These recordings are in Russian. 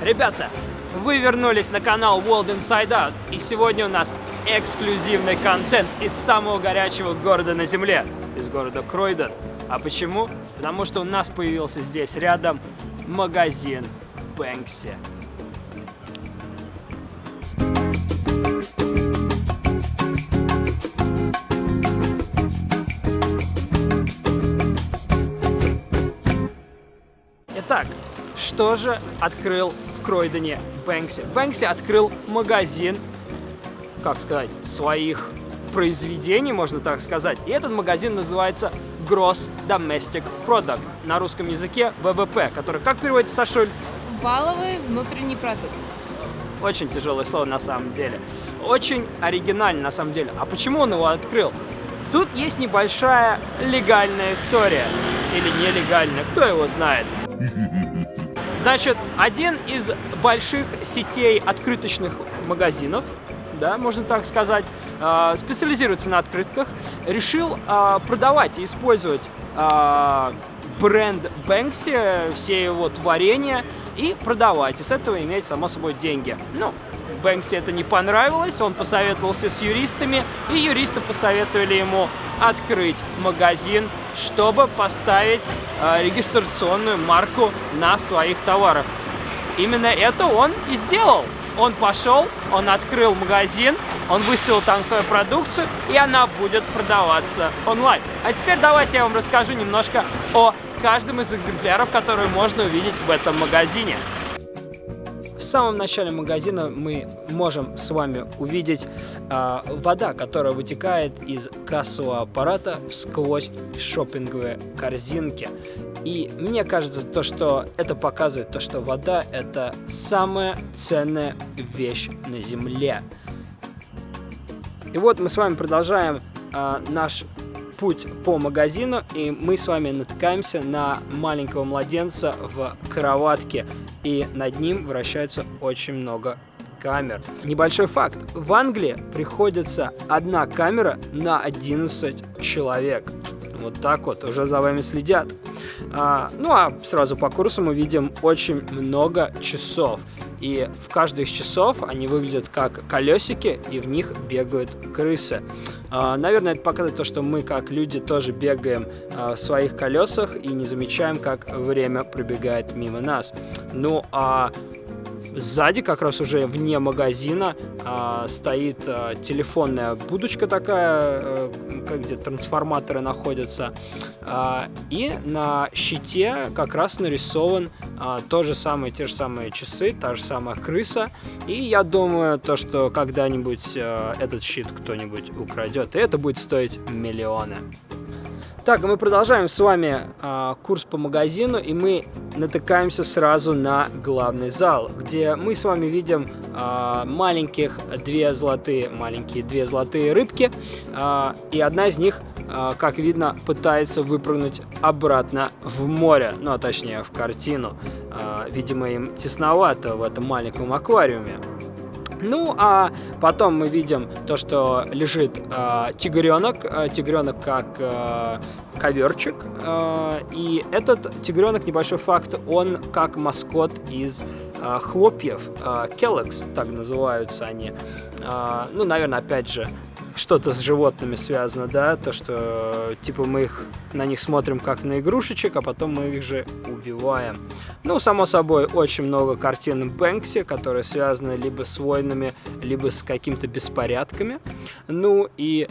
Ребята, вы вернулись на канал World Inside Out, и сегодня у нас эксклюзивный контент из самого горячего города на Земле, из города Кройдон. А почему? Потому что у нас появился здесь рядом магазин Бэнкси. Итак, что же открыл в Кройдоне Бэнкси? Бэнкси открыл магазин, как сказать, своих произведений, можно так сказать. И этот магазин называется Gross Domestic Product, на русском языке ВВП, который как переводится, Сашуль? Валовый внутренний продукт. Очень тяжелое слово на самом деле. Очень оригинально на самом деле. А почему он его открыл? Тут есть небольшая легальная история. Или нелегальная, кто его знает. Значит, один из больших сетей открыточных магазинов, да, можно так сказать, специализируется на открытках, решил продавать и использовать бренд Бэнкси, все его творения, и продавать, и с этого иметь, само собой, деньги. Ну, Бэнкси это не понравилось, он посоветовался с юристами, и юристы посоветовали ему открыть магазин, чтобы поставить регистрационную марку на своих товарах. Именно это он и сделал. Он пошел, он открыл магазин, он выставил там свою продукцию, и она будет продаваться онлайн. А теперь давайте я вам расскажу немножко о каждом из экземпляров, которые можно увидеть в этом магазине. В самом начале магазина мы можем с вами увидеть вода, которая вытекает из кассового аппарата сквозь шопинговые корзинки. И мне кажется, то, что это показывает, то, что вода – это самая ценная вещь на Земле. И вот мы с вами продолжаем наш путь по магазину, и мы с вами натыкаемся на маленького младенца в кроватке, и над ним вращается очень много камер. Небольшой факт. В Англии приходится одна камера на 11 человек. Вот так вот, уже за вами следят. Ну а сразу по курсу мы видим очень много часов. И в каждый из часов они выглядят как колесики, и в них бегают крысы. Наверное, это показывает то, что мы, как люди, тоже бегаем в своих колесах и не замечаем, как время пробегает мимо нас. Ну а сзади, как раз уже вне магазина, стоит телефонная будочка такая, где трансформаторы находятся. И на щите как раз нарисован те же самые часы, та же самая крыса. И я думаю, то, что когда-нибудь этот щит кто-нибудь украдет, и это будет стоить миллионы. Так, мы продолжаем с вами курс по магазину, и мы натыкаемся сразу на главный зал, где мы с вами видим две золотые рыбки, и одна из них, как видно, пытается выпрыгнуть обратно в море, ну, а точнее в картину. Видимо, им тесновато в этом маленьком аквариуме. Ну, а потом мы видим то, что лежит тигренок как коверчик. И этот тигренок, небольшой факт, он как маскот из хлопьев, Kellogg's, так называются они. Ну, наверное, опять же, что-то с животными связано, да, то, что, типа, мы на них смотрим как на игрушечек, а потом мы их же убиваем. Ну, само собой, очень много картин Бэнкси, которые связаны либо с войнами, либо с какими-то беспорядками. Ну, и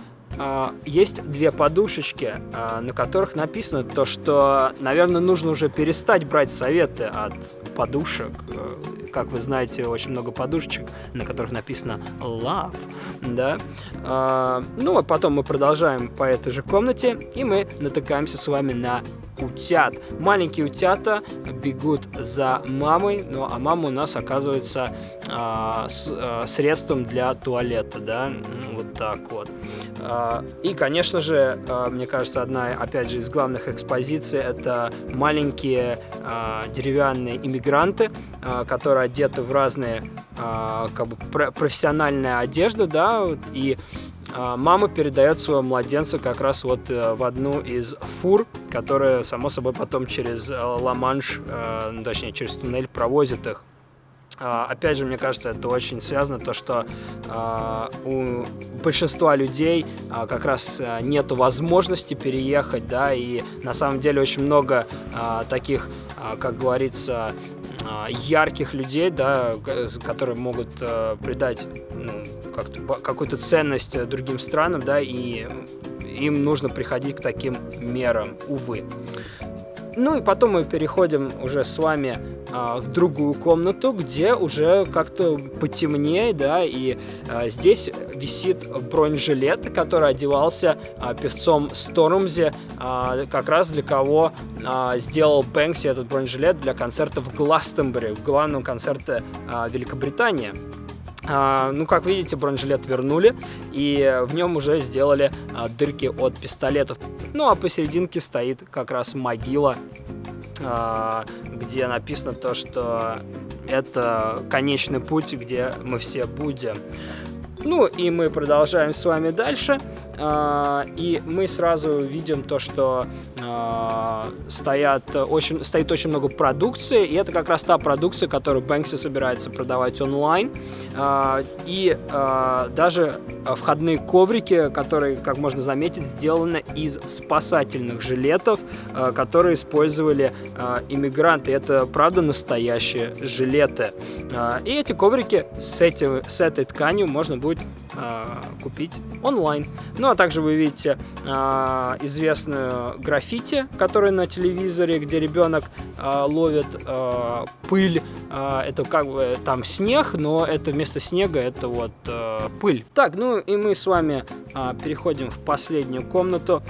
есть две подушечки, на которых написано то, что, наверное, нужно уже перестать брать советы от подушек. Как вы знаете, очень много подушечек, на которых написано «Love», да? Ну, а потом мы продолжаем по этой же комнате, и мы натыкаемся с вами на утят. Маленькие утята бегут за мамой, ну, а мама у нас оказывается средством для туалета, да, вот так вот. И, конечно же, мне кажется, одна, опять же, из главных экспозиций — это маленькие деревянные иммигранты, которые одеты в разные как бы профессиональные одежды, да, и мама передает своего младенца как раз вот в одну из фур, которая, само собой, потом через Ла-Манш, точнее, через туннель провозит их. Опять же, мне кажется, это очень связано то, что у большинства людей как раз нету возможности переехать, да, и на самом деле очень много таких, как говорится, ярких людей, да, которые могут придать какую-то ценность другим странам, да, и им нужно приходить к таким мерам, увы. Ну и потом мы переходим уже с вами в другую комнату, где уже как-то потемнее, да, и здесь висит бронежилет, который одевался певцом Стормзи, как раз для кого сделал Бэнкси этот бронежилет для концерта в Гластонбери, главном концерте Великобритании. Ну, как видите, бронежилет вернули, и в нем уже сделали дырки от пистолетов. Ну, а посерединке стоит как раз могила, где написано то, что это конечный путь, где мы все будем. Ну, и мы продолжаем с вами дальше, и мы сразу видим то, что стоит очень много продукции, и это как раз та продукция, которую Бэнкси собирается продавать онлайн, и даже входные коврики, которые, как можно заметить, сделаны из спасательных жилетов, которые использовали иммигранты. Это, правда, настоящие жилеты. И эти коврики с этой тканью можно будет купить онлайн. Ну, а также вы видите известную граффити, которая на телевизоре, где ребенок ловит пыль. Это как бы там снег, но это вместо снега это вот пыль. Так, ну и мы с вами переходим в последнюю комнату,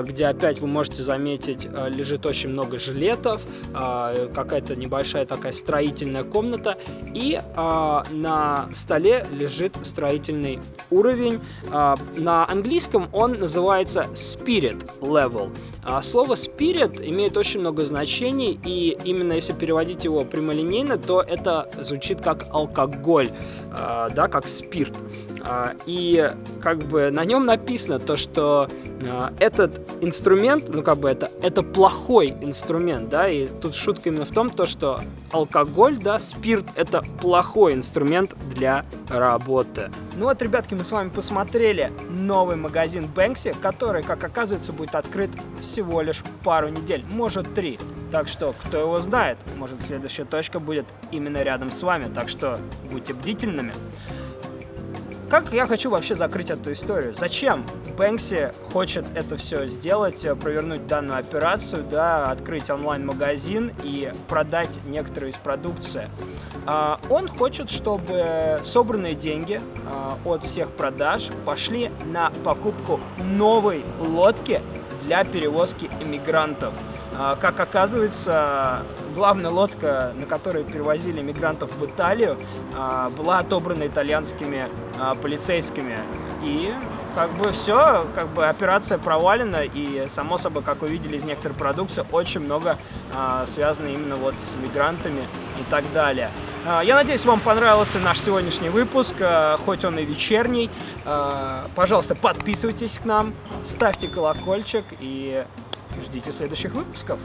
где опять вы можете заметить, лежит очень много жилетов, какая-то небольшая такая строительная комната, и на столе лежит строительный уровень. На английском он называется Spirit Level. Слово Spirit имеет очень много значений, и именно если переводить его прямолинейно, то это звучит как алкоголь, да, как спирт. И как бы на нем написано то, что этот инструмент, ну как бы это плохой инструмент, да, и тут шутка именно в том, то, что алкоголь, да, спирт — это плохой инструмент для работы. Ну вот, ребятки, мы с вами посмотрели новый магазин Бэнкси, который, как оказывается, будет открыт всего лишь пару недель, может 3. Так что, кто его знает, может следующая точка будет именно рядом с вами, так что будьте бдительными. Как я хочу вообще закрыть эту историю? Зачем Бэнкси хочет это все сделать, провернуть данную операцию, да, открыть онлайн-магазин и продать некоторые из продукции? Он хочет, чтобы собранные деньги от всех продаж пошли на покупку новой лодки для перевозки иммигрантов. Как оказывается, главная лодка, на которой перевозили мигрантов в Италию, была отобрана итальянскими полицейскими. И как бы все, как бы операция провалена, и само собой, как вы видели из некоторой продукции, очень много связано именно вот с мигрантами и так далее. Я надеюсь, вам понравился наш сегодняшний выпуск, хоть он и вечерний. Пожалуйста, подписывайтесь к нам, ставьте колокольчик и ждите следующих выпусков.